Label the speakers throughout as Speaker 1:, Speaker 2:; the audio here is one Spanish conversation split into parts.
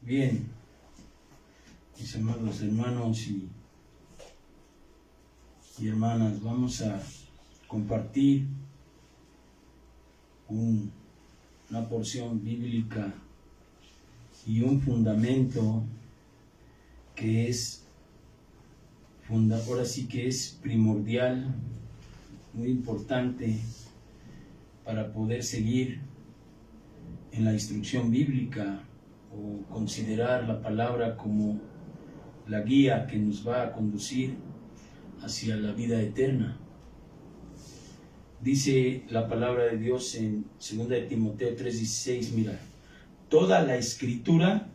Speaker 1: Bien, mis amados hermanos y hermanas, vamos a compartir una porción bíblica y un fundamento que es, ahora sí que es primordial, muy importante para poder seguir en la instrucción bíblica o considerar la palabra como la guía que nos va a conducir hacia la vida eterna. Dice la palabra de Dios en 2 de Timoteo 3:16, mira, toda la escritura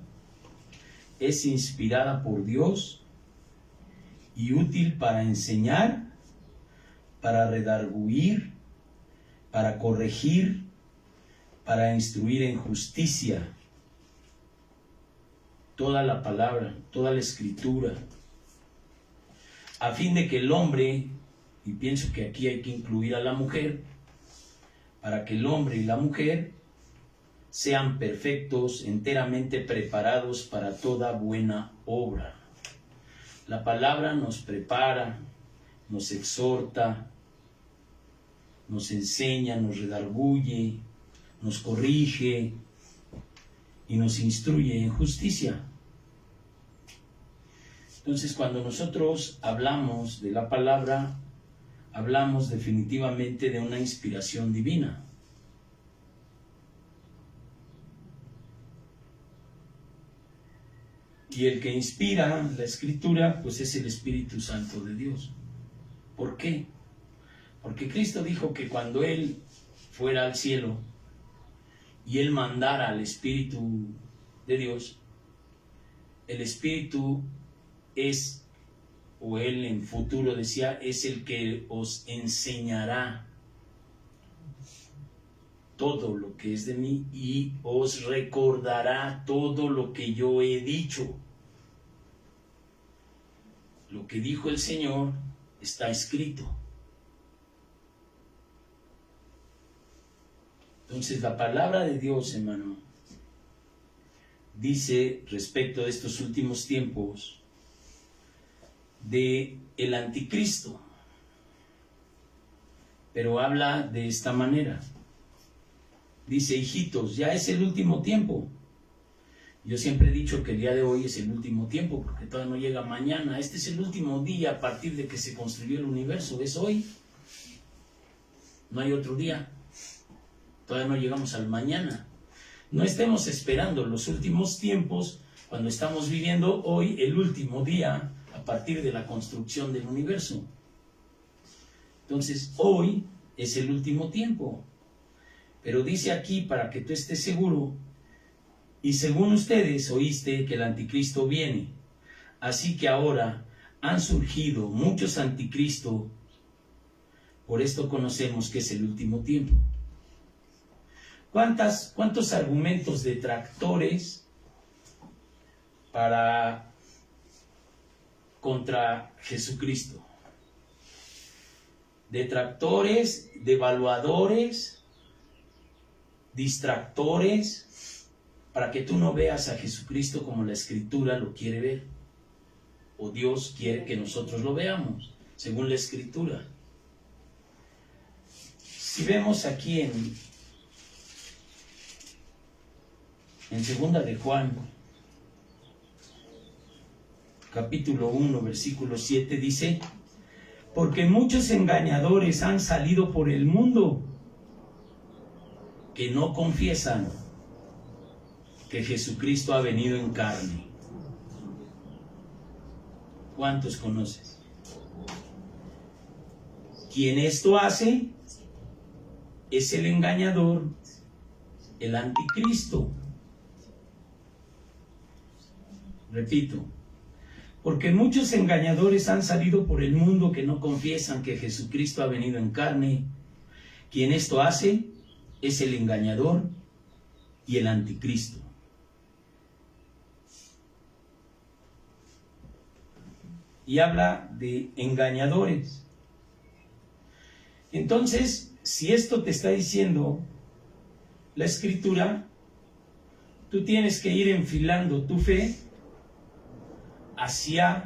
Speaker 1: es inspirada por Dios y útil para enseñar, para redarguir, para corregir, para instruir en justicia. Toda la palabra, toda la escritura, a fin de que el hombre, y pienso que aquí hay que incluir a la mujer, para que el hombre y la mujer sean perfectos, enteramente preparados para toda buena obra. La palabra nos prepara, nos exhorta, nos enseña, nos redarguye, nos corrige y nos instruye en justicia. Entonces, cuando nosotros hablamos de la palabra, hablamos definitivamente de una inspiración divina. Y el que inspira la escritura, pues es el Espíritu Santo de Dios. ¿Por qué? Porque Cristo dijo que cuando Él fuera al cielo y Él mandara al Espíritu de Dios, el Espíritu es, o Él en futuro decía, es el que os enseñará todo lo que es de mí y os recordará todo lo que yo he dicho. Lo que dijo el Señor está escrito. Entonces la palabra de Dios, hermano, dice respecto de estos últimos tiempos de el anticristo, pero habla de esta manera. Dice, hijitos, ya es el último tiempo. Yo siempre he dicho que el día de hoy es el último tiempo, porque todavía no llega mañana. Este es el último día a partir de que se construyó el universo. Es hoy. No hay otro día. Todavía no llegamos al mañana. No estemos esperando los últimos tiempos cuando estamos viviendo hoy el último día a partir de la construcción del universo. Entonces, hoy es el último tiempo. Pero dice aquí, para que tú estés seguro, y según ustedes oíste que el anticristo viene. Así que ahora han surgido muchos anticristos. Por esto conocemos que es el último tiempo. ¿Cuántos argumentos detractores contra Jesucristo? Detractores, devaluadores, distractores, para que tú no veas a Jesucristo como la Escritura lo quiere ver, o Dios quiere que nosotros lo veamos, según la Escritura. Si vemos aquí en 2 de Juan, capítulo 1, versículo 7, dice, porque muchos engañadores han salido por el mundo que no confiesan que Jesucristo ha venido en carne. ¿Cuántos conoces? Quien esto hace es el engañador, el anticristo. Repito, porque muchos engañadores han salido por el mundo que no confiesan que Jesucristo ha venido en carne. Quien esto hace es el engañador y el anticristo. Y habla de engañadores. Entonces, si esto te está diciendo la Escritura, tú tienes que ir enfilando tu fe hacia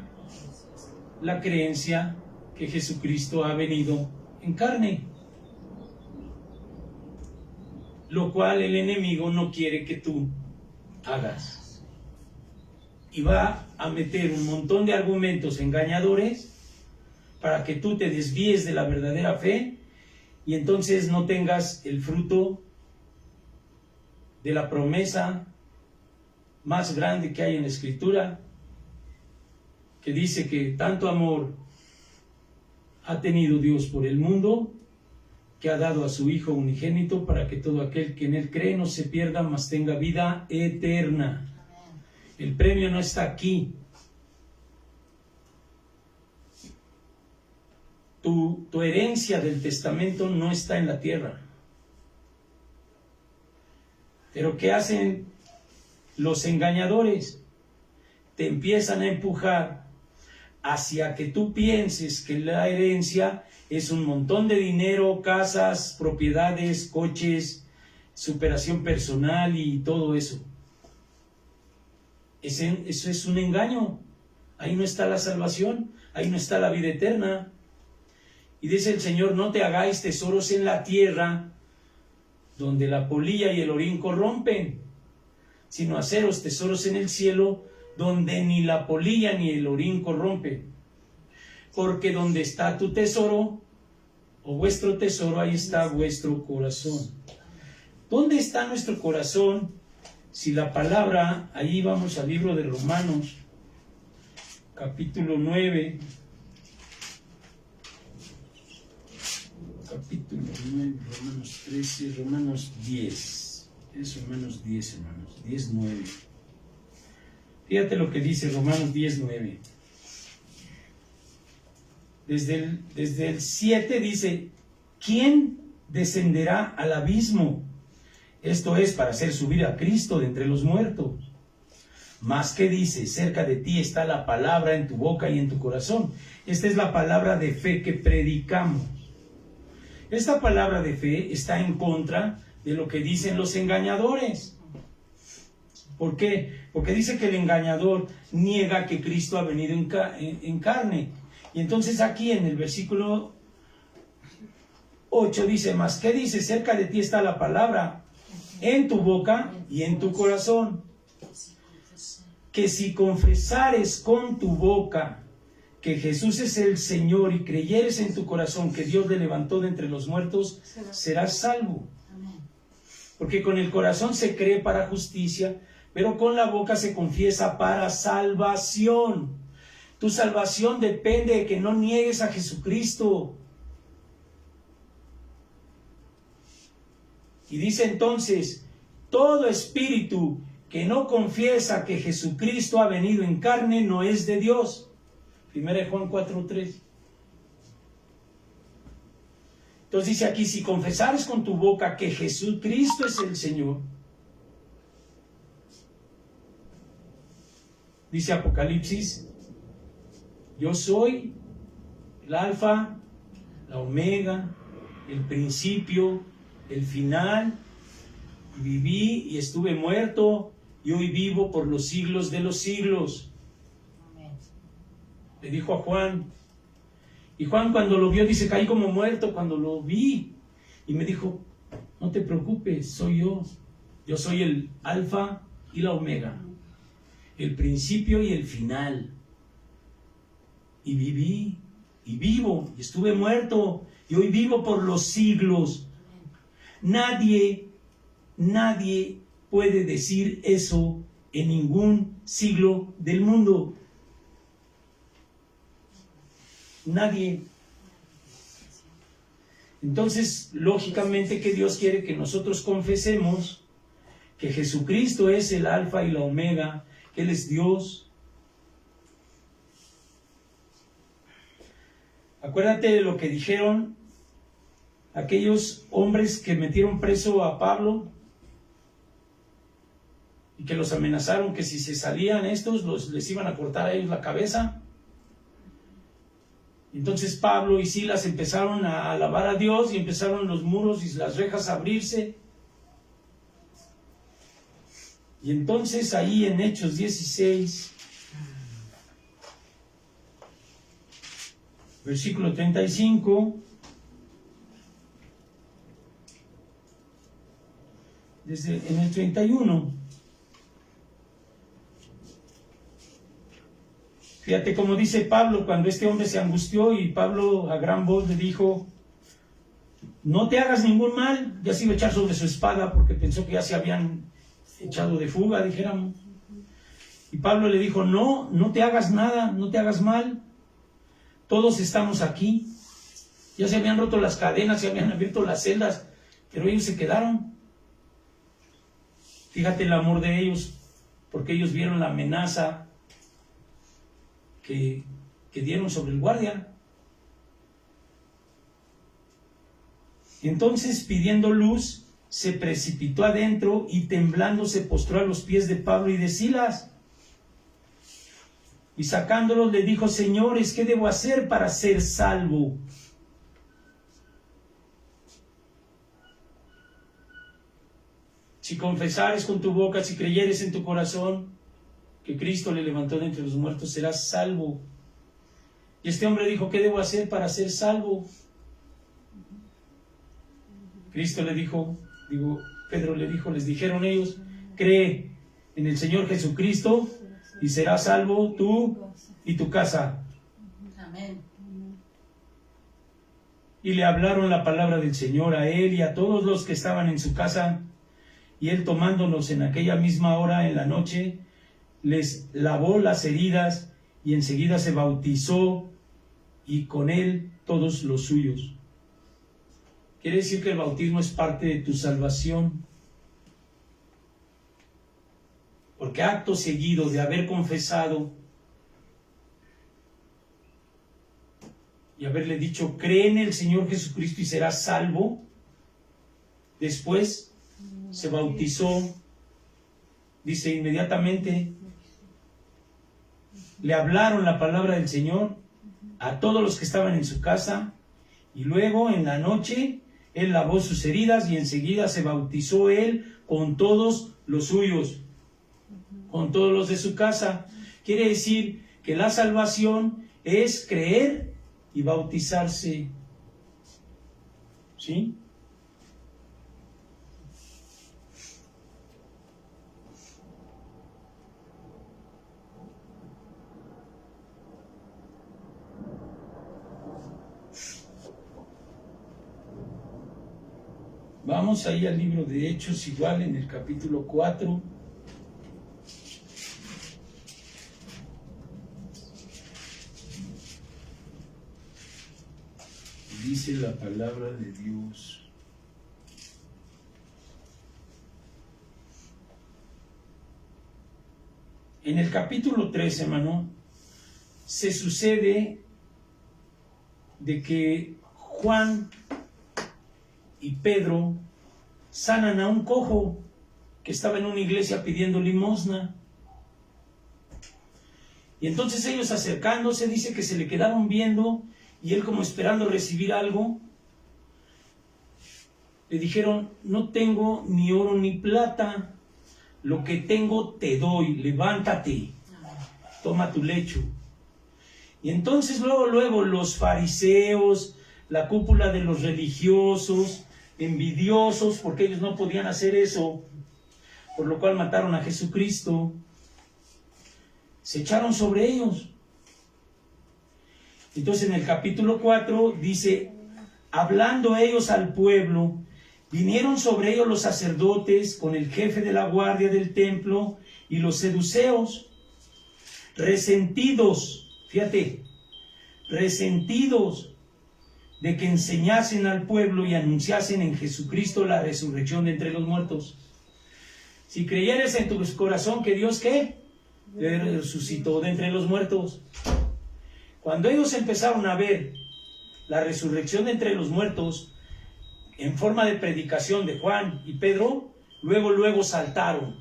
Speaker 1: la creencia que Jesucristo ha venido en carne, lo cual el enemigo no quiere que tú hagas. Y va a meter un montón de argumentos engañadores para que tú te desvíes de la verdadera fe y entonces no tengas el fruto de la promesa más grande que hay en la Escritura, que dice que tanto amor ha tenido Dios por el mundo, que ha dado a su Hijo unigénito para que todo aquel que en Él cree no se pierda, mas tenga vida eterna. El premio no está aquí. Tu herencia del testamento no está en la tierra. Pero ¿qué hacen los engañadores? Te empiezan a empujar hacia que tú pienses que la herencia es un montón de dinero, casas, propiedades, coches, superación personal y todo eso. Eso es un engaño. Ahí no está la salvación, ahí no está la vida eterna. Y dice el Señor, no te hagáis tesoros en la tierra, donde la polilla y el orín corrompen, sino haceros tesoros en el cielo, donde ni la polilla ni el orín corrompen. Porque donde está tu tesoro, o vuestro tesoro, ahí está vuestro corazón. ¿Dónde está nuestro corazón? Si la palabra, ahí vamos al libro de Romanos, capítulo 9, capítulo 9, Romanos 13, Romanos 10, es Romanos 10, hermanos, 10, 9. Fíjate lo que dice Romanos 10, 9. Desde el 7 dice, ¿quién descenderá al abismo? Esto es para hacer subir a Cristo de entre los muertos. Mas ¿qué dice? Cerca de ti está la palabra en tu boca y en tu corazón. Esta es la palabra de fe que predicamos. Esta palabra de fe está en contra de lo que dicen los engañadores. ¿Por qué? Porque dice que el engañador niega que Cristo ha venido en carne. Y entonces aquí en el versículo 8 dice, mas ¿qué dice? Cerca de ti está la palabra en tu boca y en tu corazón. Que si confesares con tu boca que Jesús es el Señor y creyeres en tu corazón que Dios le levantó de entre los muertos, serás salvo. Porque con el corazón se cree para justicia, pero con la boca se confiesa para salvación. Tu salvación depende de que no niegues a Jesucristo. Y dice entonces, todo espíritu que no confiesa que Jesucristo ha venido en carne no es de Dios. 1 Juan 4:3. Entonces dice aquí, si confesares con tu boca que Jesucristo es el Señor, dice Apocalipsis, yo soy el alfa, la omega, el principio, el final, viví y estuve muerto y hoy vivo por los siglos de los siglos. Amén. Le dijo a Juan, y Juan cuando lo vio dice, caí como muerto cuando lo vi, y me dijo, no te preocupes, soy yo soy el alfa y la omega, el principio y el final, y viví y vivo y estuve muerto y hoy vivo por los siglos. Nadie puede decir eso en ningún siglo del mundo. Nadie. Entonces, lógicamente que Dios quiere que nosotros confesemos que Jesucristo es el alfa y la omega, que Él es Dios. Acuérdate de lo que dijeron aquellos hombres que metieron preso a Pablo y que los amenazaron que si se salían estos les iban a cortar a ellos la cabeza. Entonces Pablo y Silas empezaron a alabar a Dios y empezaron los muros y las rejas a abrirse. Y entonces ahí en Hechos 16, versículo 35, en el 31, fíjate cómo dice Pablo cuando este hombre se angustió y Pablo a gran voz le dijo: no te hagas ningún mal. Ya se iba a echar sobre su espada porque pensó que ya se habían echado de fuga, dijéramos. Y Pablo le dijo: no te hagas nada, no te hagas mal. Todos estamos aquí. Ya se habían roto las cadenas, se habían abierto las celdas, pero ellos se quedaron. Fíjate el amor de ellos, porque ellos vieron la amenaza que dieron sobre el guardia. Entonces, pidiendo luz, se precipitó adentro y temblando se postró a los pies de Pablo y de Silas. Y sacándolos le dijo: señores, ¿qué debo hacer para ser salvo? Si confesares con tu boca, si creyeres en tu corazón que Cristo le levantó de entre los muertos, serás salvo. Y este hombre dijo: ¿qué debo hacer para ser salvo? Cristo le dijo, Pedro le dijo, les dijeron ellos: cree en el Señor Jesucristo y serás salvo tú y tu casa.
Speaker 2: Amén.
Speaker 1: Y le hablaron la palabra del Señor a él y a todos los que estaban en su casa. Y él, tomándolos en aquella misma hora en la noche, les lavó las heridas y enseguida se bautizó, y con él todos los suyos. Quiere decir que el bautismo es parte de tu salvación. Porque acto seguido de haber confesado y haberle dicho: cree en el Señor Jesucristo y serás salvo, después se bautizó. Dice: inmediatamente le hablaron la palabra del Señor a todos los que estaban en su casa, y luego en la noche él lavó sus heridas y enseguida se bautizó él con todos los suyos, con todos los de su casa. Quiere decir que la salvación es creer y bautizarse. ¿Sí? Vamos ahí al libro de Hechos, igual en el capítulo 4. Dice la palabra de Dios: en el capítulo 3, hermano, se sucede de que Juan y Pedro sanan a un cojo que estaba en una iglesia pidiendo limosna. Y entonces ellos, acercándose, dice que se le quedaron viendo, y él, como esperando recibir algo, le dijeron: no tengo ni oro ni plata, lo que tengo te doy, levántate, toma tu lecho. Y entonces luego los fariseos, la cúpula de los religiosos, envidiosos, porque ellos no podían hacer eso, por lo cual mataron a Jesucristo, se echaron sobre ellos. Entonces en el capítulo 4 dice: hablando ellos al pueblo, vinieron sobre ellos los sacerdotes con el jefe de la guardia del templo y los seduceos, resentidos, fíjate, resentidos de que enseñasen al pueblo y anunciasen en Jesucristo la resurrección de entre los muertos. Si creyeres en tu corazón que Dios, ¿qué? Le resucitó de entre los muertos. Cuando ellos empezaron a ver la resurrección de entre los muertos en forma de predicación de Juan y Pedro, luego saltaron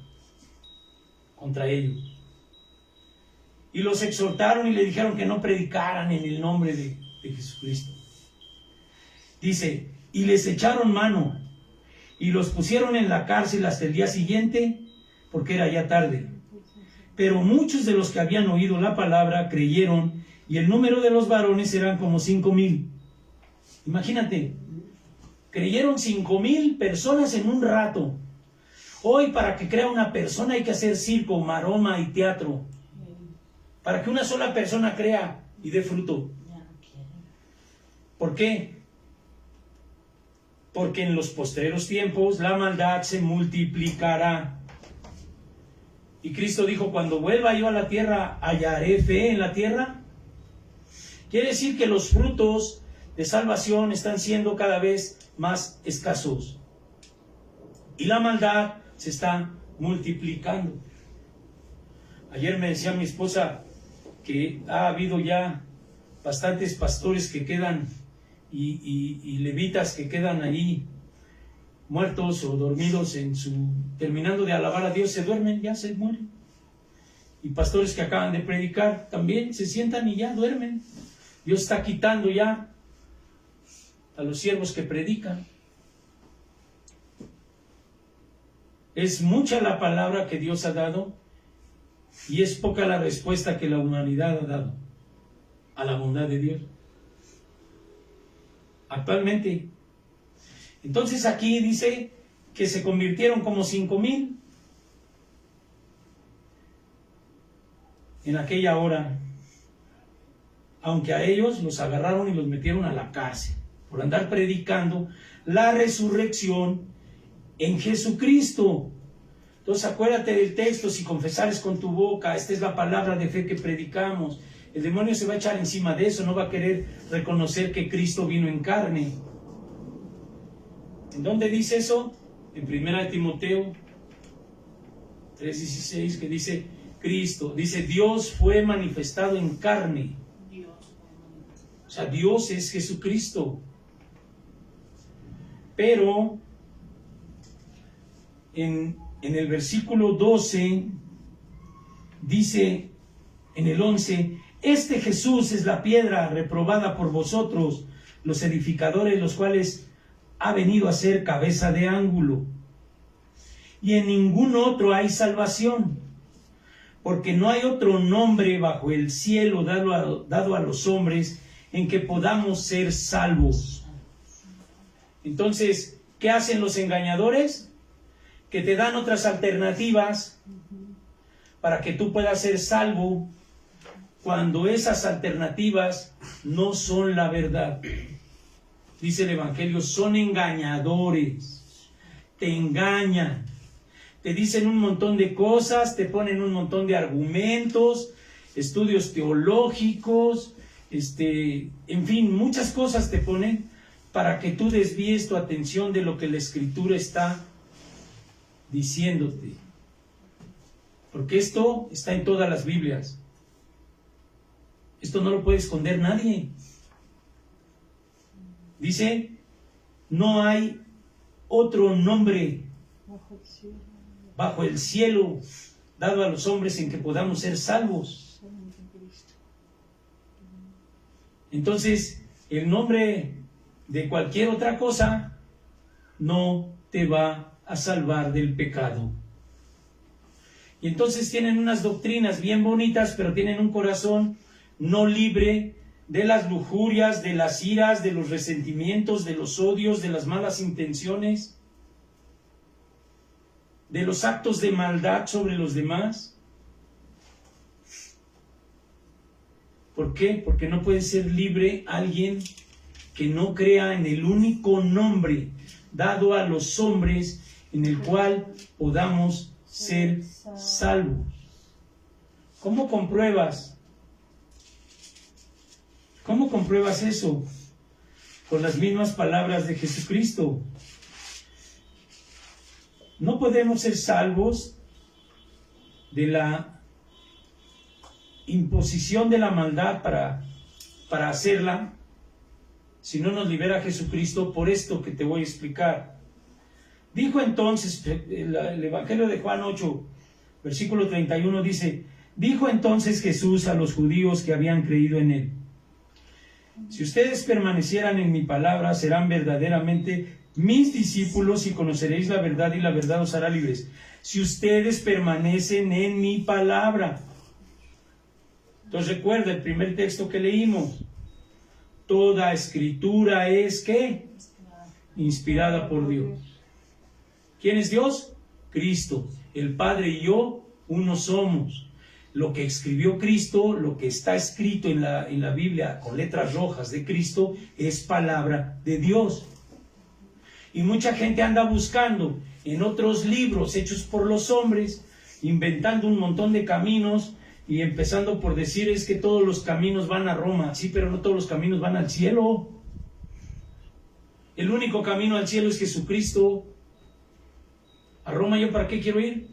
Speaker 1: contra ellos. Y los exhortaron y le dijeron que no predicaran en el nombre de Jesucristo. Dice: y les echaron mano y los pusieron en la cárcel hasta el día siguiente, porque era ya tarde. Pero muchos de los que habían oído la palabra creyeron, y el número de los varones eran como 5,000. Imagínate, creyeron 5,000 personas en un rato. Hoy, para que crea una persona hay que hacer circo, maroma y teatro. Para que una sola persona crea y dé fruto. ¿Por qué? Porque en los postreros tiempos la maldad se multiplicará. Y Cristo dijo, cuando vuelva yo a la tierra, ¿hallaré fe en la tierra? Quiere decir que los frutos de salvación están siendo cada vez más escasos. Y la maldad se está multiplicando. Ayer me decía mi esposa que ha habido ya bastantes pastores que quedan y levitas que quedan ahí muertos o dormidos terminando de alabar a Dios, se duermen, ya se mueren. Y pastores que acaban de predicar también se sientan y ya duermen. Dios está quitando ya a los siervos que predican. Es mucha la palabra que Dios ha dado y es poca la respuesta que la humanidad ha dado a la bondad de Dios actualmente. Entonces aquí dice que se convirtieron como 5,000 en aquella hora, aunque a ellos los agarraron y los metieron a la cárcel por andar predicando la resurrección en Jesucristo. Entonces acuérdate del texto, si confesares con tu boca, esta es la palabra de fe que predicamos. El demonio se va a echar encima de eso, no va a querer reconocer que Cristo vino en carne. ¿En dónde dice eso? En 1 Timoteo 3:16, que dice Cristo, dice Dios fue manifestado en carne. O sea, Dios es Jesucristo. Pero en el versículo 12 dice, en el 11, este Jesús es la piedra reprobada por vosotros, los edificadores, los cuales ha venido a ser cabeza de ángulo. Y en ningún otro hay salvación, porque no hay otro nombre bajo el cielo dado a los hombres en que podamos ser salvos. Entonces, ¿qué hacen los engañadores? Que te dan otras alternativas para que tú puedas ser salvo, cuando esas alternativas no son la verdad. Dice el Evangelio, son engañadores, te engañan, te dicen un montón de cosas, te ponen un montón de argumentos, estudios teológicos, en fin, muchas cosas te ponen para que tú desvíes tu atención de lo que la Escritura está diciéndote. Porque esto está en todas las Biblias. Esto no lo puede esconder nadie. Dice, no hay otro nombre bajo el cielo dado a los hombres en que podamos ser salvos. Entonces, el nombre de cualquier otra cosa no te va a salvar del pecado. Y entonces tienen unas doctrinas bien bonitas, pero tienen un corazón no libre de las lujurias, de las iras, de los resentimientos, de los odios, de las malas intenciones, de los actos de maldad sobre los demás. ¿Por qué? Porque no puede ser libre alguien que no crea en el único nombre dado a los hombres en el cual podamos ser salvos. ¿Cómo compruebas? ¿Cómo compruebas eso? Con las mismas palabras de Jesucristo. No podemos ser salvos de la imposición de la maldad para hacerla, si no nos libera Jesucristo, por esto que te voy a explicar. Dijo entonces, el Evangelio de Juan 8, versículo 31 dice, dijo entonces Jesús a los judíos que habían creído en él, si ustedes permanecieran en mi palabra, serán verdaderamente
Speaker 2: mis discípulos y conoceréis la verdad y la verdad os hará libres. Si ustedes permanecen en mi palabra. Entonces recuerda el primer texto que leímos. Toda escritura es ¿qué? Inspirada por Dios. ¿Quién es Dios? Cristo. El Padre y yo, uno somos. Lo que escribió Cristo, lo que está escrito en la Biblia con letras rojas de Cristo, es palabra de Dios. Y mucha gente anda buscando en otros libros hechos por los hombres, inventando un montón de caminos y empezando por decir es que todos los caminos van a Roma. Sí, pero no todos los caminos van al cielo. El único camino al cielo es Jesucristo. ¿A Roma yo para qué quiero ir?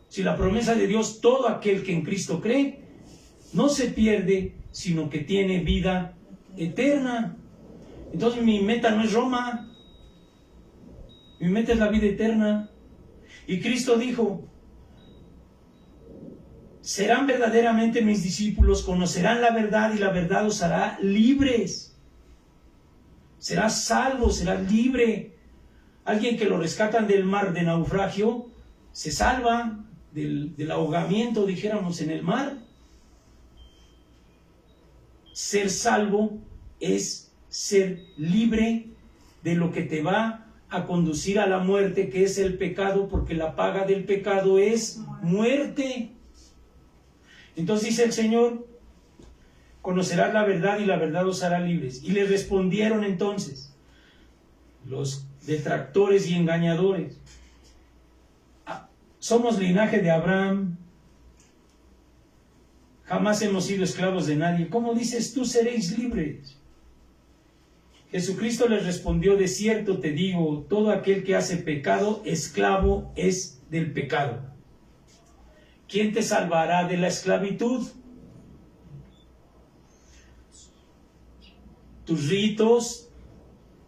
Speaker 2: Si la promesa de Dios, todo aquel que en Cristo cree, no se pierde, sino que tiene vida eterna. Entonces mi meta no es Roma, mi meta es la vida eterna. Y Cristo dijo, serán verdaderamente mis discípulos, conocerán la verdad y la verdad os hará libres. Serás salvo, serás libre. Alguien que lo rescatan del mar de naufragio, se salva del ahogamiento, dijéramos, en el mar. Ser salvo es ser libre de lo que te va a conducir a la muerte, que es el pecado, porque la paga del pecado es muerte. Entonces dice el Señor, conocerás la verdad y la verdad os hará libres. Y le respondieron entonces los detractores y engañadores, somos linaje de Abraham, jamás hemos sido esclavos de nadie. ¿Cómo dices tú seréis libres? Jesucristo les respondió, de cierto te digo, todo aquel que hace pecado, esclavo es del pecado. ¿Quién te salvará de la esclavitud? Tus ritos,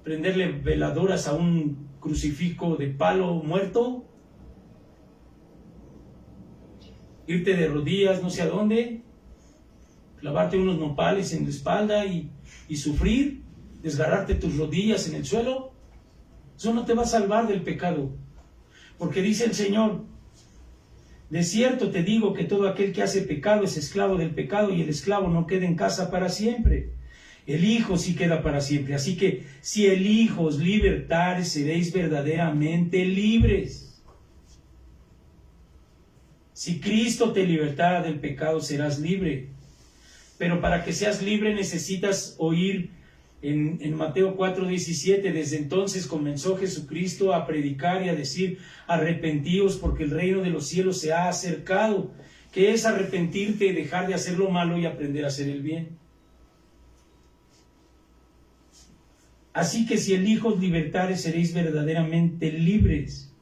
Speaker 2: prenderle veladoras a un crucifijo de palo muerto, irte de rodillas no sé a dónde, clavarte unos nopales en la espalda y sufrir, desgarrarte tus rodillas en el suelo. Eso no te va a salvar del pecado, porque dice el Señor, de cierto te digo que todo aquel que hace pecado es esclavo del pecado, y el esclavo no queda en casa para siempre, el Hijo sí queda para siempre. Así que si el Hijo os libertare, seréis verdaderamente libres. Si Cristo te libertara del pecado, serás libre. Pero para que seas libre necesitas oír en Mateo 4:17. Desde entonces comenzó Jesucristo a predicar y a decir, arrepentíos porque el reino de los cielos se ha acercado. ¿Qué es arrepentirte? Dejar de hacer lo malo y aprender a hacer el bien. Así que si el Hijo os libertare, seréis verdaderamente libres.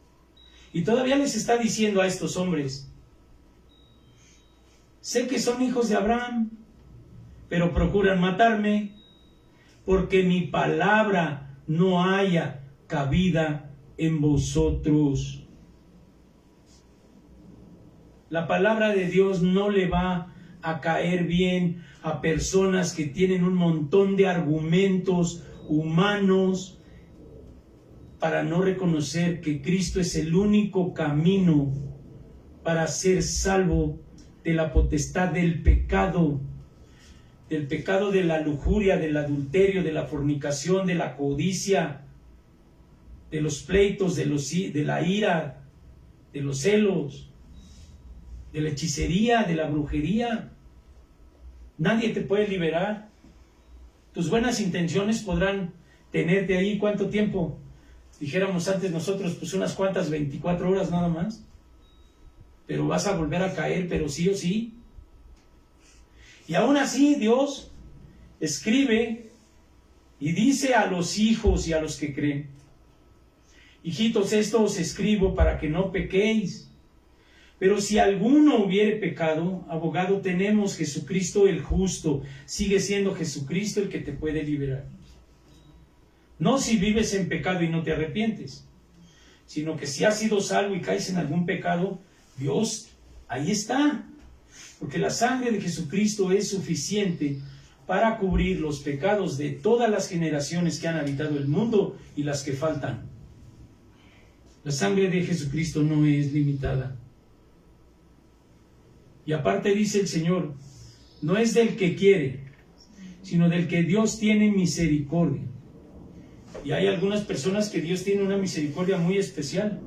Speaker 2: Y todavía les está diciendo a estos hombres, sé que son hijos de Abraham, pero procuran matarme, porque mi palabra no haya cabida en vosotros. La palabra de Dios no le va a caer bien a personas que tienen un montón de argumentos humanos para no reconocer que Cristo es el único camino para ser salvo de la potestad del pecado de la lujuria, del adulterio, de la fornicación, de la codicia, de los pleitos, de la ira, de los celos, de la hechicería, de la brujería. Nadie te puede liberar. Tus buenas intenciones podrán tenerte ahí, ¿cuánto tiempo? Dijéramos antes nosotros, pues unas cuantas 24 horas nada más. Pero vas a volver a caer, pero sí o sí. Y aún así Dios escribe y dice a los hijos y a los que creen, hijitos, esto os escribo para que no pequéis. Pero si alguno hubiere pecado, abogado tenemos, Jesucristo el justo. Sigue siendo Jesucristo el que te puede liberar. No si vives en pecado y no te arrepientes, sino que si has sido salvo y caes en algún pecado, Dios ahí está. Porque la sangre de Jesucristo es suficiente para cubrir los pecados de todas las generaciones que han habitado el mundo y las que faltan. La sangre de Jesucristo no es limitada. Y aparte dice el Señor, no es del que quiere, sino del que Dios tiene misericordia. Y hay algunas personas que Dios tiene una misericordia muy especial.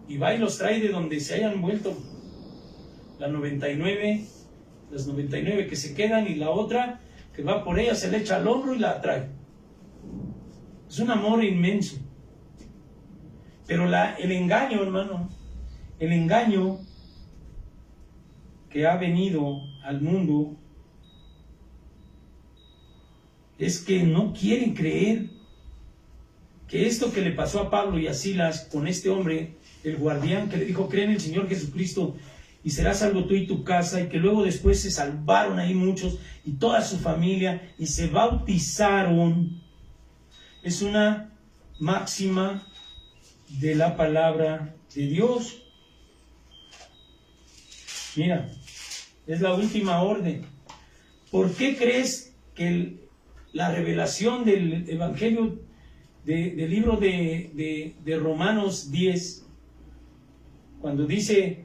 Speaker 2: Y va y los trae de donde se hayan vuelto. Las 99 que se quedan, y la otra que va por ella se le echa al hombro y la trae. Es un amor inmenso. Pero el engaño, hermano, el engaño que ha venido al mundo es que no quieren creer que esto que le pasó a Pablo y a Silas con este hombre, el guardián que le dijo, cree en el Señor Jesucristo y serás salvo tú y tu casa, y que luego después se salvaron ahí muchos y toda su familia y se bautizaron, es una máxima de la palabra de Dios. Mira, es la última orden. ¿Por qué crees que la revelación del Evangelio del libro de Romanos 10, cuando dice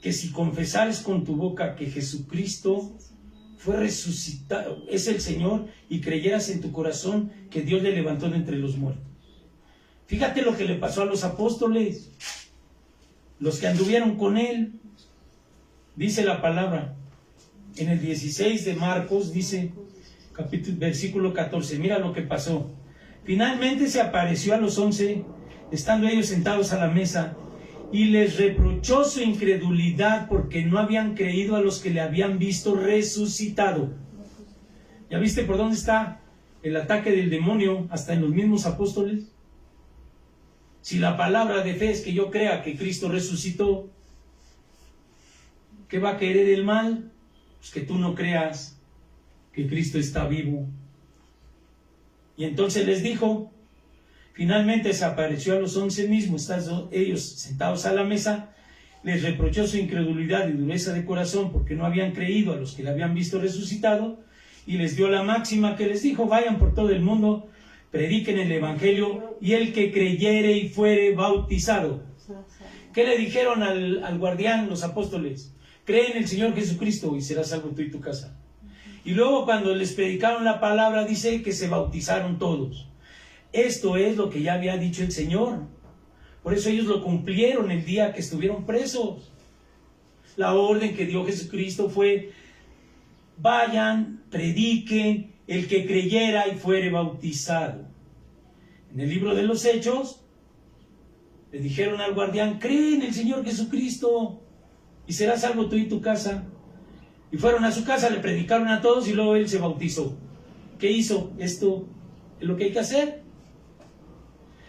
Speaker 2: que si confesares con tu boca que Jesucristo fue resucitado, es el Señor, y creyeras en tu corazón que Dios le levantó de entre los muertos? Fíjate lo que le pasó a los apóstoles, los que anduvieron con él. Dice la palabra en el 16 de Marcos, dice versículo 14, mira lo que pasó. Finalmente se apareció a los 11, estando ellos sentados a la mesa, y les reprochó su incredulidad porque no habían creído a los que le habían visto resucitado. ¿Ya viste por dónde está el ataque del demonio hasta en los mismos apóstoles? Si la palabra de fe es que yo crea que Cristo resucitó, ¿qué va a querer el mal? Pues que tú no creas que Cristo está vivo. Y entonces les dijo, finalmente se apareció a los 11 mismos, estando ellos sentados a la mesa, les reprochó su incredulidad y dureza de corazón porque no habían creído a los que le habían visto resucitado, y les dio la máxima que les dijo, vayan por todo el mundo, prediquen el Evangelio, y el que creyere y fuere bautizado. ¿Qué le dijeron al guardián los apóstoles? Cree en el Señor Jesucristo y serás salvo tú y tu casa. Y luego cuando les predicaron la palabra, dice que se bautizaron todos. Esto es lo que ya había dicho el Señor. Por eso ellos lo cumplieron el día que estuvieron presos. La orden que dio Jesucristo fue, vayan, prediquen, el que creyera y fuere bautizado. En el libro de los Hechos, le dijeron al guardián, cree en el Señor Jesucristo y serás salvo tú y tu casa. Y fueron a su casa, le predicaron a todos y luego él se bautizó. ¿Qué hizo? Esto es lo que hay que hacer.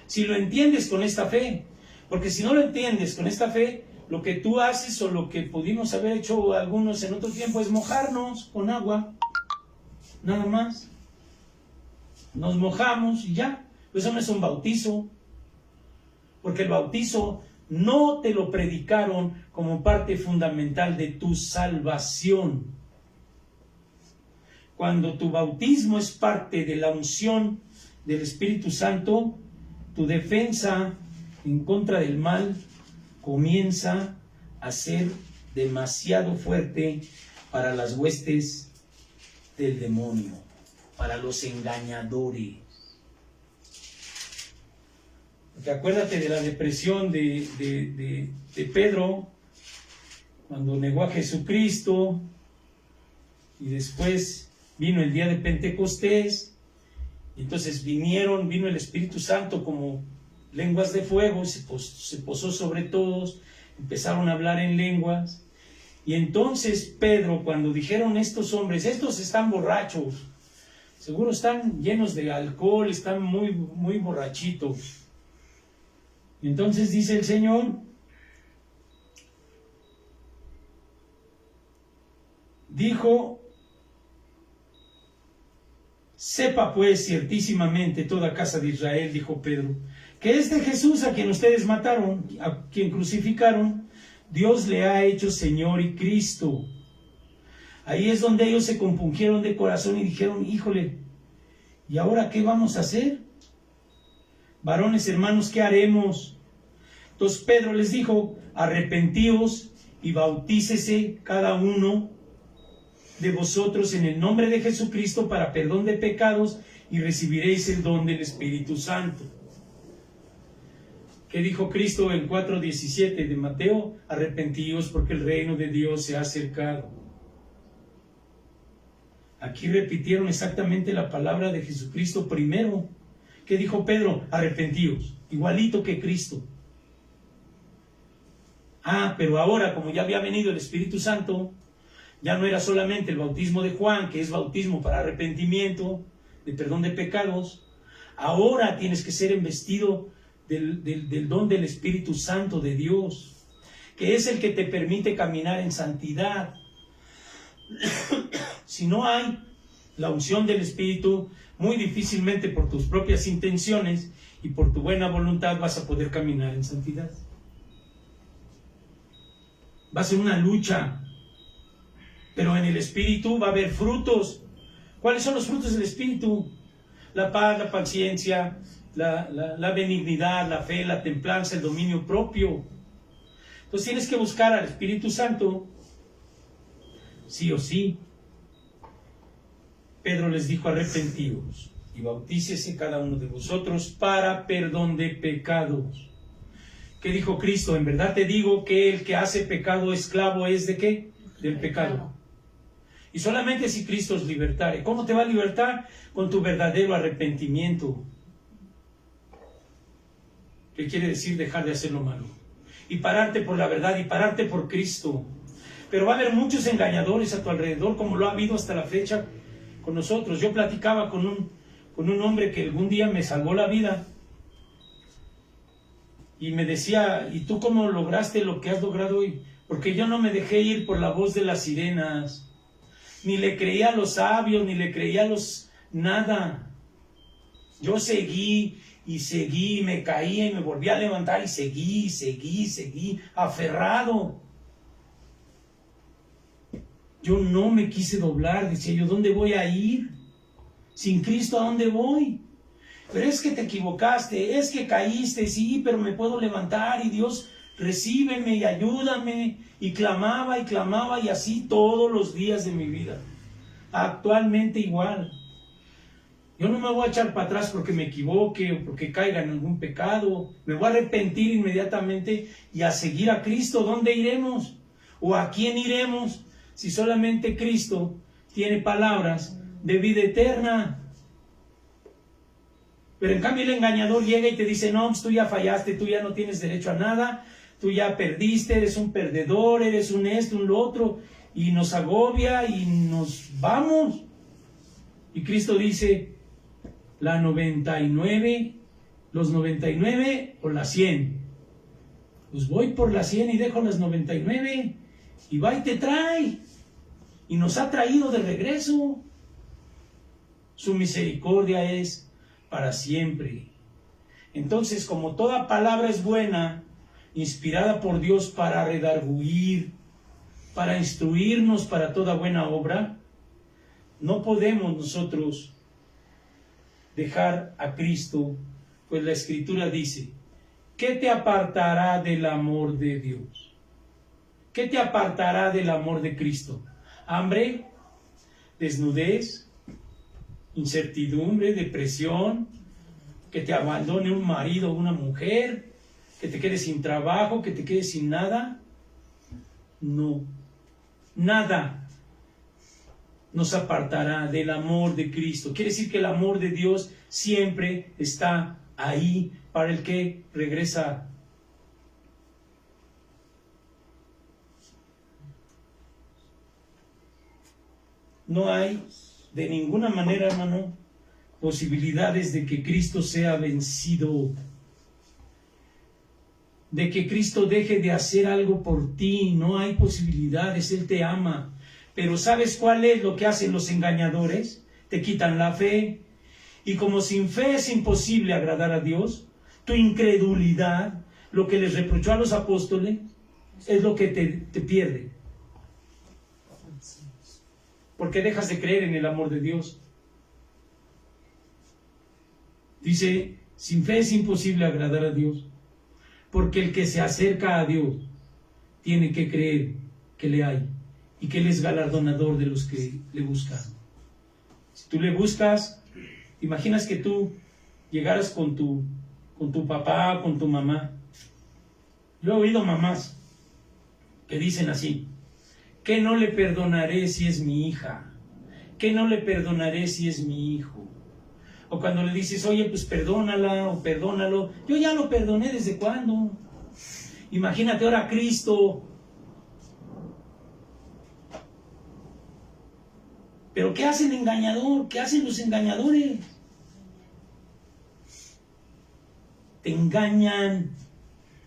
Speaker 2: Si lo entiendes con esta fe, porque si no lo entiendes con esta fe, lo que tú haces o lo que pudimos haber hecho algunos en otro tiempo es mojarnos con agua, nada más. Nos mojamos y ya. Eso no es un bautizo, porque el bautizo no te lo predicaron como parte fundamental de tu salvación. Cuando tu bautismo es parte de la unción del Espíritu Santo, tu defensa en contra del mal comienza a ser demasiado fuerte para las huestes del demonio, para los engañadores. Porque acuérdate de la depresión de Pedro, cuando negó a Jesucristo, y después vino el día de Pentecostés, y entonces vino el Espíritu Santo como lenguas de fuego, se posó sobre todos, empezaron a hablar en lenguas, y entonces Pedro, cuando dijeron estos hombres, estos están borrachos, seguro están llenos de alcohol, están muy, muy borrachitos. Y entonces dice el Señor, dijo, sepa pues ciertísimamente toda casa de Israel, dijo Pedro, que este Jesús a quien ustedes mataron, a quien crucificaron, Dios le ha hecho Señor y Cristo. Ahí es donde ellos se compungieron de corazón y dijeron, híjole, ¿y ahora qué vamos a hacer? Varones, hermanos, ¿qué haremos? Entonces Pedro les dijo, arrepentíos y bautícese cada uno de vosotros en el nombre de Jesucristo para perdón de pecados y recibiréis el don del Espíritu Santo. ¿Qué dijo Cristo en 4:17 de Mateo? Arrepentíos porque el reino de Dios se ha acercado. Aquí repitieron exactamente la palabra de Jesucristo primero. ¿Qué dijo Pedro? Arrepentíos, igualito que Cristo. Pero ahora, como ya había venido el Espíritu Santo, ya no era solamente el bautismo de Juan, que es bautismo para arrepentimiento, de perdón de pecados. Ahora tienes que ser investido del don del Espíritu Santo de Dios, que es el que te permite caminar en santidad. Si no hay la unción del Espíritu, muy difícilmente por tus propias intenciones y por tu buena voluntad vas a poder caminar en santidad. Va a ser una lucha, pero en el Espíritu va a haber frutos. ¿Cuáles son los frutos del Espíritu? La paz, la paciencia, la benignidad, la fe, la templanza, el dominio propio. Entonces tienes que buscar al Espíritu Santo, sí o sí. Pedro les dijo, arrepentíos y bautícese cada uno de vosotros para perdón de pecados. ¿Qué dijo Cristo? En verdad te digo que el que hace pecado esclavo es ¿de qué? Del pecado. Y solamente si Cristo os libertare. ¿Cómo te va a libertar? Con tu verdadero arrepentimiento. ¿Qué quiere decir dejar de hacer lo malo? Y pararte por la verdad y pararte por Cristo. Pero va a haber muchos engañadores a tu alrededor, como lo ha habido hasta la fecha con nosotros. Yo platicaba con un hombre que algún día me salvó la vida. Y me decía, ¿y tú cómo lograste lo que has logrado hoy? Porque yo no me dejé ir por la voz de las sirenas. Ni le creía a los sabios, ni le creía a los... nada. Yo seguí, me caía y me volví a levantar y seguí, aferrado. Yo no me quise doblar, decía yo, ¿dónde voy a ir? Sin Cristo, ¿a dónde voy? Pero es que te equivocaste, es que caíste, sí, pero me puedo levantar y Dios, recíbeme y ayúdame. Y clamaba y así todos los días de mi vida. Actualmente igual. Yo no me voy a echar para atrás porque me equivoque o porque caiga en algún pecado. Me voy a arrepentir inmediatamente y a seguir a Cristo. ¿Dónde iremos? ¿O a quién iremos? Si solamente Cristo tiene palabras de vida eterna. Pero en cambio el engañador llega y te dice, no, pues tú ya fallaste, tú ya no tienes derecho a nada, tú ya perdiste, eres un perdedor, eres un esto, un lo otro, y nos agobia y nos vamos. Y Cristo dice, la 99, los 99 o las 100. Pues voy por las 100 y dejo las 99, y va y te trae, y nos ha traído de regreso. Su misericordia es para siempre. Entonces, como toda palabra es buena, inspirada por Dios para redarguir, para instruirnos para toda buena obra, no podemos nosotros dejar a Cristo, pues la Escritura dice, ¿qué te apartará del amor de Dios? ¿Qué te apartará del amor de Cristo? ¿Hambre? ¿Desnudez? ¿Incertidumbre? ¿Depresión? ¿Que te abandone un marido o una mujer? ¿Que te quedes sin trabajo? ¿Que te quedes sin nada? No, nada nos apartará del amor de Cristo. Quiere decir que el amor de Dios siempre está ahí para el que regresa. No hay de ninguna manera, hermano, posibilidades de que Cristo sea vencido, de que Cristo deje de hacer algo por ti. No hay posibilidades, Él te ama. Pero ¿sabes cuál es lo que hacen los engañadores? Te quitan la fe. Y como sin fe es imposible agradar a Dios, tu incredulidad, lo que les reprochó a los apóstoles, es lo que te pierde. Porque dejas de creer en el amor de Dios. Dice, sin fe es imposible agradar a Dios, porque el que se acerca a Dios tiene que creer que le hay y que Él es galardonador de los que le buscan. Si tú le buscas, imaginas que tú llegaras con tu papá, con tu mamá. Yo he oído mamás que dicen así: ¿qué no le perdonaré si es mi hija? ¿Qué no le perdonaré si es mi hijo? O cuando le dices, oye, pues perdónala o perdónalo. Yo ya lo perdoné, ¿desde cuándo? Imagínate ahora a Cristo. Pero ¿qué hace el engañador? ¿Qué hacen los engañadores? Te engañan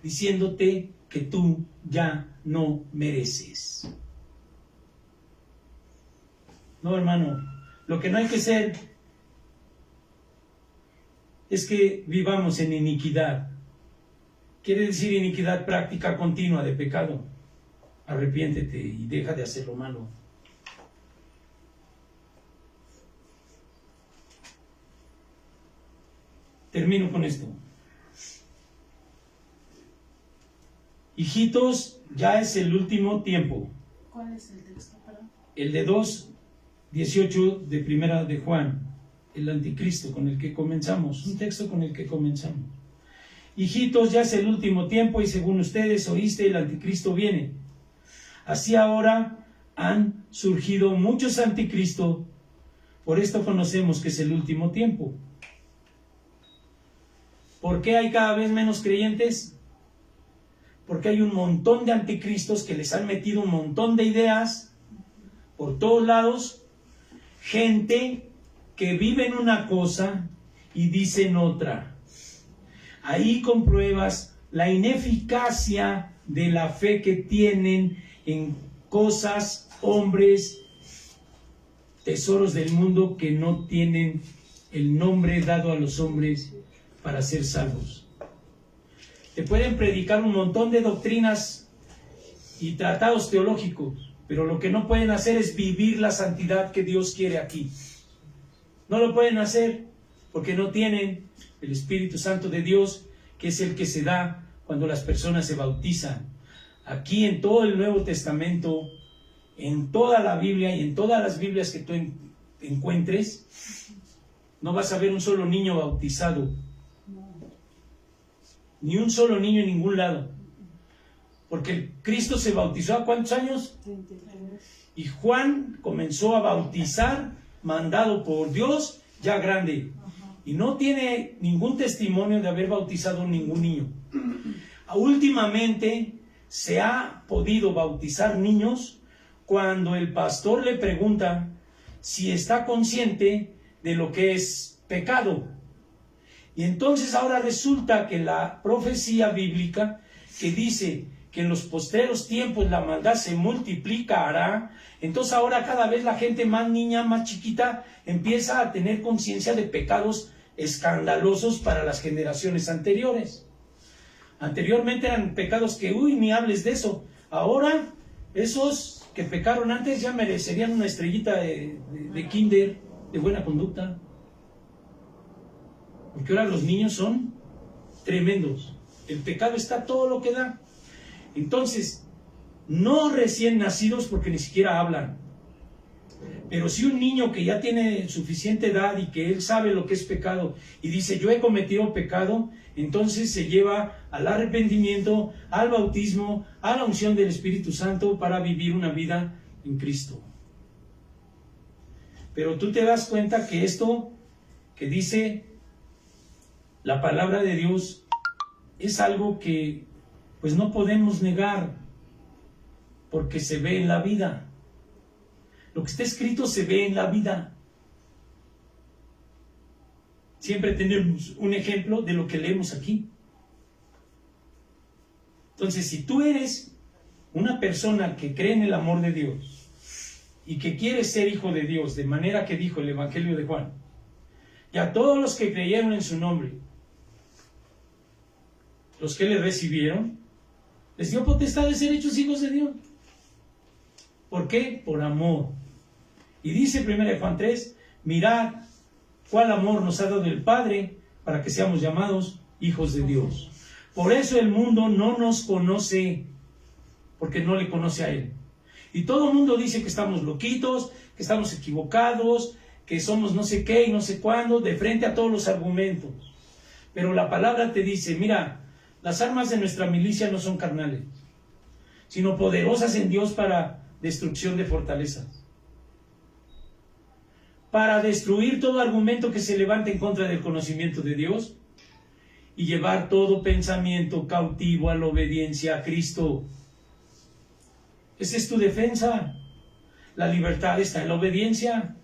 Speaker 2: diciéndote que tú ya no mereces. No, hermano, lo que no hay que ser es que vivamos en iniquidad. Quiere decir iniquidad práctica continua de pecado. Arrepiéntete y deja de hacer lo malo. Termino con esto. Hijitos, ya es el último tiempo.
Speaker 3: ¿Cuál es el texto, perdón?
Speaker 2: El de 2:18 de Primera de Juan, el anticristo con el que comenzamos, un texto con el que comenzamos. Hijitos, ya es el último tiempo y según ustedes oíste, el anticristo viene. Así ahora han surgido muchos anticristos, por esto conocemos que es el último tiempo. ¿Por qué hay cada vez menos creyentes? Porque hay un montón de anticristos que les han metido un montón de ideas por todos lados. Gente que vive en una cosa y dice en otra. Ahí compruebas la ineficacia de la fe que tienen en cosas, hombres, tesoros del mundo que no tienen el nombre dado a los hombres para ser salvos. Te pueden predicar un montón de doctrinas y tratados teológicos, pero lo que no pueden hacer es vivir la santidad que Dios quiere aquí. No lo pueden hacer porque no tienen el Espíritu Santo de Dios, que es el que se da cuando las personas se bautizan. Aquí en todo el Nuevo Testamento, en toda la Biblia y en todas las Biblias que tú encuentres, no vas a ver un solo niño bautizado. Ni un solo niño en ningún lado. Porque Cristo se bautizó ¿a cuántos años?
Speaker 3: 33.
Speaker 2: Y Juan comenzó a bautizar, mandado por Dios, ya grande. Y no tiene ningún testimonio de haber bautizado ningún niño. Últimamente se ha podido bautizar niños cuando el pastor le pregunta si está consciente de lo que es pecado. Y entonces ahora resulta que la profecía bíblica que dice que en los postreros tiempos la maldad se multiplicará, entonces ahora cada vez la gente más niña, más chiquita, empieza a tener conciencia de pecados escandalosos para las generaciones anteriores. Anteriormente eran pecados que, ni hables de eso. Ahora, esos que pecaron antes ya merecerían una estrellita de kinder, de buena conducta. Porque ahora los niños son tremendos. El pecado está todo lo que da. Entonces, no recién nacidos porque ni siquiera hablan. Pero si un niño que ya tiene suficiente edad y que él sabe lo que es pecado y dice, yo he cometido pecado, entonces se lleva al arrepentimiento, al bautismo, a la unción del Espíritu Santo para vivir una vida en Cristo. Pero tú te das cuenta que esto que dice la palabra de Dios es algo que pues no podemos negar porque se ve en la vida. Lo que está escrito se ve en la vida. Siempre tenemos un ejemplo de lo que leemos aquí. Entonces, si tú eres una persona que cree en el amor de Dios y que quiere ser hijo de Dios, de manera que dijo el Evangelio de Juan, y a todos los que creyeron en su nombre, los que le recibieron, Les dio potestad de ser hechos hijos de Dios. ¿Por qué? Por amor. Y dice 1 Juan 3, mirad cuál amor nos ha dado el Padre para que seamos llamados hijos de Dios. Por eso el mundo no nos conoce, porque no le conoce a Él. Y todo el mundo dice que estamos loquitos, que estamos equivocados, que somos no sé qué y no sé cuándo, de frente a todos los argumentos. Pero la palabra te dice, mira, las armas de nuestra milicia no son carnales, sino poderosas en Dios para destrucción de fortalezas. Para destruir todo argumento que se levante en contra del conocimiento de Dios y llevar todo pensamiento cautivo a la obediencia a Cristo. Esa es tu defensa. La libertad está en la obediencia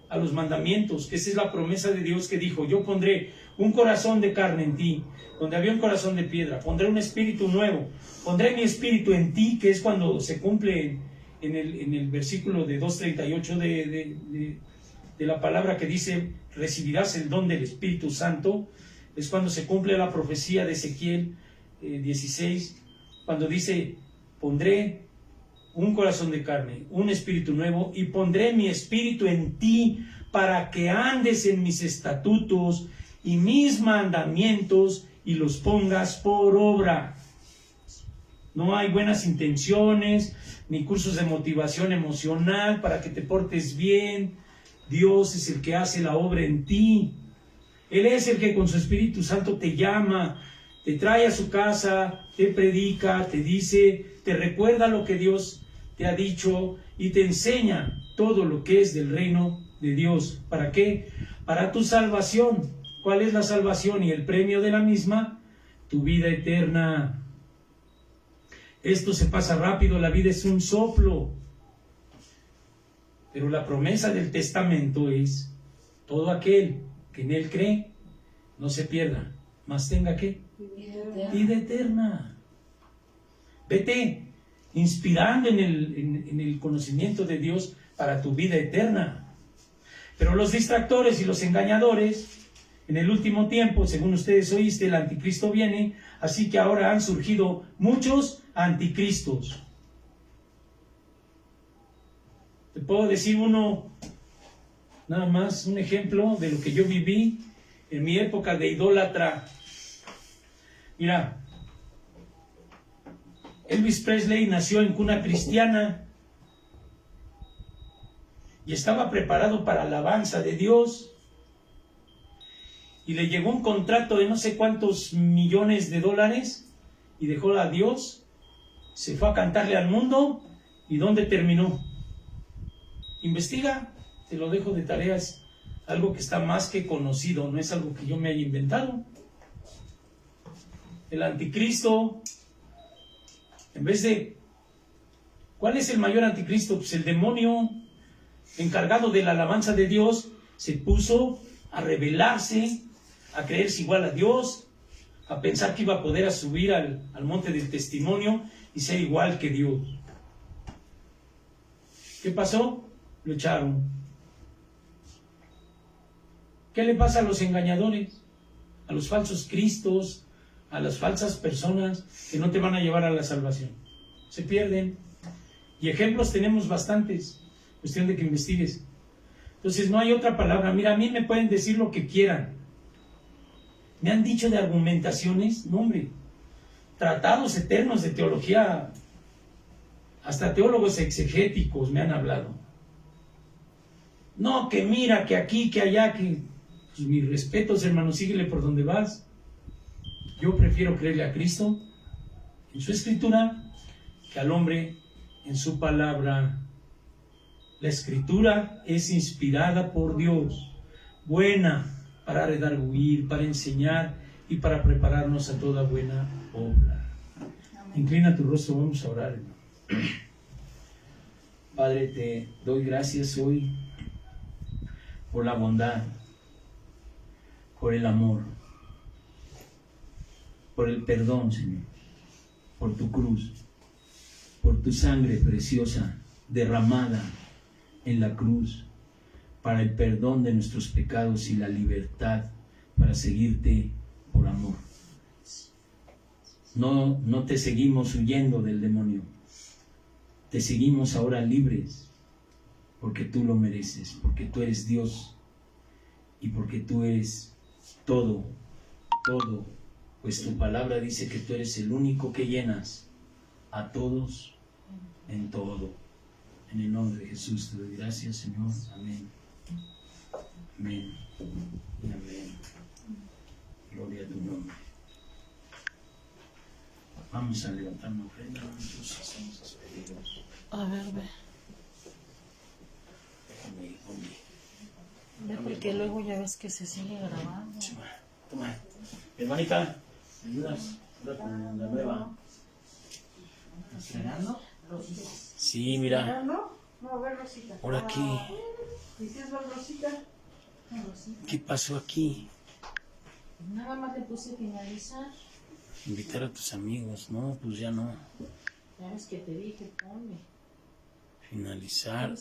Speaker 2: a los mandamientos, que esa es la promesa de Dios que dijo, yo pondré un corazón de carne en ti, donde había un corazón de piedra, pondré un espíritu nuevo, pondré mi espíritu en ti, que es cuando se cumple en el versículo de 2:38 de la palabra que dice, recibirás el don del Espíritu Santo, es cuando se cumple la profecía de Ezequiel 16, cuando dice, pondré un corazón de carne, un espíritu nuevo, y pondré mi espíritu en ti para que andes en mis estatutos y mis mandamientos y los pongas por obra. No hay buenas intenciones, ni cursos de motivación emocional para que te portes bien. Dios es el que hace la obra en ti. Él es el que con su Espíritu Santo te llama, te trae a su casa, te predica, te dice, te recuerda lo que Dios te ha dicho y te enseña todo lo que es del reino de Dios. ¿Para qué? Para tu salvación. ¿Cuál es la salvación y el premio de la misma? Tu vida eterna. Esto se pasa rápido, la vida es un soplo. Pero la promesa del testamento es, todo aquel que en él cree, no se pierda, mas tenga ¿qué? Vida eterna. Vete inspirando en el conocimiento de Dios para tu vida eterna. Pero los distractores y los engañadores, en el último tiempo, según ustedes oíste, el anticristo viene, así que ahora han surgido muchos anticristos. Te puedo decir uno, nada más, un ejemplo de lo que yo viví en mi época de idólatra. Mira, Elvis Presley nació en cuna cristiana y estaba preparado para la alabanza de Dios. Y le llegó un contrato de no sé cuántos millones de dólares y dejó a Dios, se fue a cantarle al mundo. ¿Y dónde terminó? Investiga, te lo dejo de tareas, algo que está más que conocido, no es algo que yo me haya inventado. El anticristo, en vez de... ¿Cuál es el mayor anticristo? Pues el demonio encargado de la alabanza de Dios se puso a rebelarse, a creerse igual a Dios, a pensar que iba a poder subir al monte del testimonio y ser igual que Dios. ¿Qué pasó? Lo echaron. ¿Qué le pasa a los engañadores? A los falsos cristos, a las falsas personas que no te van a llevar a la salvación. Se pierden. Y ejemplos tenemos bastantes. Cuestión de que investigues. Entonces no hay otra palabra. Mira, a mí me pueden decir lo que quieran. Me han dicho de argumentaciones, no hombre, tratados eternos de teología, hasta teólogos exegéticos me han hablado. No, que mira, que aquí, que allá, que... Pues mis respetos, hermano, síguele por donde vas. Yo prefiero creerle a Cristo en su escritura que al hombre en su palabra. La escritura es inspirada por Dios, buena para redarguir, para enseñar y para prepararnos a toda buena obra. Amén. Inclina tu rostro, vamos a orar, hermano.
Speaker 1: Padre, te doy gracias hoy por la bondad, por el amor, por el perdón, Señor, por tu cruz, por tu sangre preciosa derramada en la cruz para el perdón de nuestros pecados y la libertad para seguirte por amor. No te seguimos huyendo del demonio. Te seguimos ahora libres, porque tú lo mereces, porque tú eres Dios y porque tú eres todo, todo. Pues tu palabra dice que tú eres el único que llenas a todos en todo. En el nombre de Jesús te doy gracias, Señor. Amén. Amén. Y amén. Gloria a tu nombre. Vamos a levantar una ofrenda, nosotros estamos despedidos.
Speaker 3: A ver, ve. Ve, porque luego ya ves que se sigue grabando.
Speaker 1: Toma. Hermanita, ¿me ayudas? Ahora con la nueva.
Speaker 4: ¿Esperando?
Speaker 1: Sí, mira.
Speaker 4: ¿Esperando? No, a ver, Rosita.
Speaker 1: Ahora aquí.
Speaker 4: ¿Dices Rosita?
Speaker 1: ¿Qué pasó aquí?
Speaker 3: Nada más le puse a finalizar.
Speaker 1: Invitar a tus amigos. No, pues ya no.
Speaker 3: Ya ves que te dije, ponme.
Speaker 1: Finalizar. No.